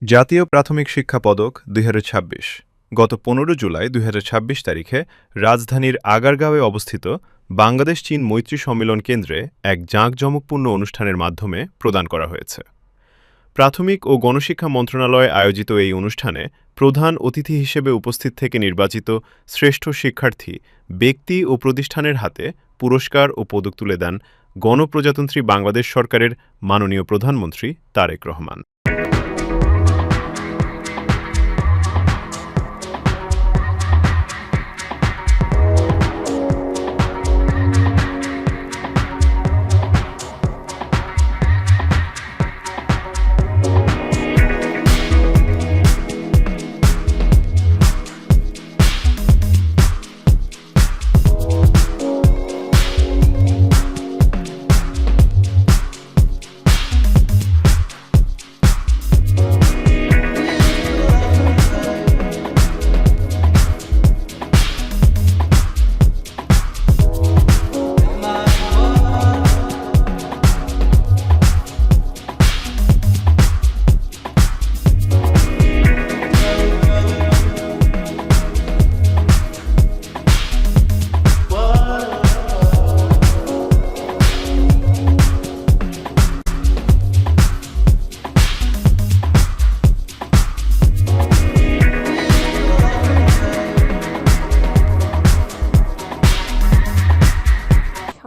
জাতীয় প্রাথমিক শিক্ষা পদক ২০২৬ গত ১৫ জুলাই ২০২৬ তারিখে রাজধানীর আগারগাঁওয়ে অবস্থিত বাংলাদেশ চীন মৈত্রী সম্মেলন কেন্দ্রে এক জাঁকজমকপূর্ণ অনুষ্ঠানের মাধ্যমে প্রদান করা হয়েছে। প্রাথমিক ও গণশিক্ষা মন্ত্রণালয় আয়োজিত এই অনুষ্ঠানে প্রধান অতিথি হিসেবে উপস্থিত থেকে নির্বাচিত শ্রেষ্ঠ শিক্ষার্থী ব্যক্তি ও প্রতিষ্ঠানের হাতে পুরস্কার ও পদক তুলে দেন গণপ্রজাতন্ত্রী বাংলাদেশ সরকারের মাননীয় প্রধানমন্ত্রী তারেক রহমান।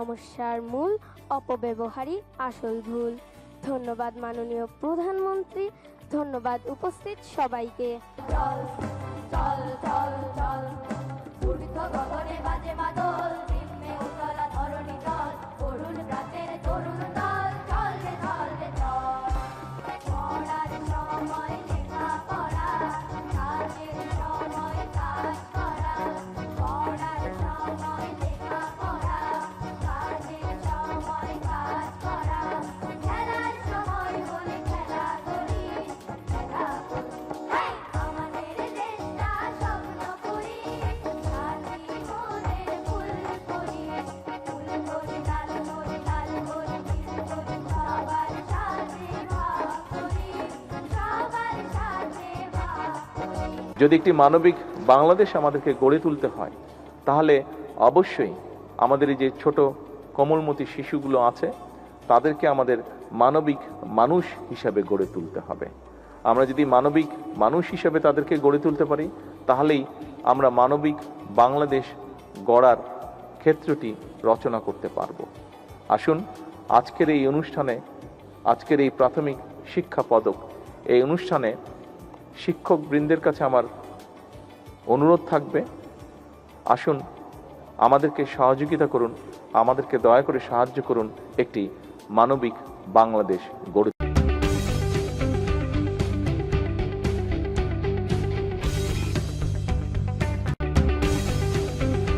সমস্যার মূল অপব্যবহারই আসল ভুল। ধন্যবাদ মাননীয় প্রধানমন্ত্রী, ধন্যবাদ উপস্থিত সবাইকে। যদি একটি মানবিক বাংলাদেশ আমাদেরকে গড়ে তুলতে হয়, তাহলে অবশ্যই আমাদের এই যে ছোট কোমলমতি শিশুগুলো আছে তাদেরকে আমাদের মানবিক মানুষ হিসাবে গড়ে তুলতে হবে। আমরা যদি মানবিক মানুষ হিসাবে তাদেরকে গড়ে তুলতে পারি, তাহলেই আমরা মানবিক বাংলাদেশ গড়ার ক্ষেত্রটি রচনা করতে পারব। আসুন আজকের এই অনুষ্ঠানে, আজকের এই প্রাথমিক শিক্ষা পদক এই অনুষ্ঠানে শিক্ষকবৃন্দের কাছে আমার অনুরোধ থাকবে, আসুন আমাদেরকে সহযোগিতা করুন, আমাদেরকে দয়া করে সাহায্য করুন একটি মানবিক বাংলাদেশ গড়ে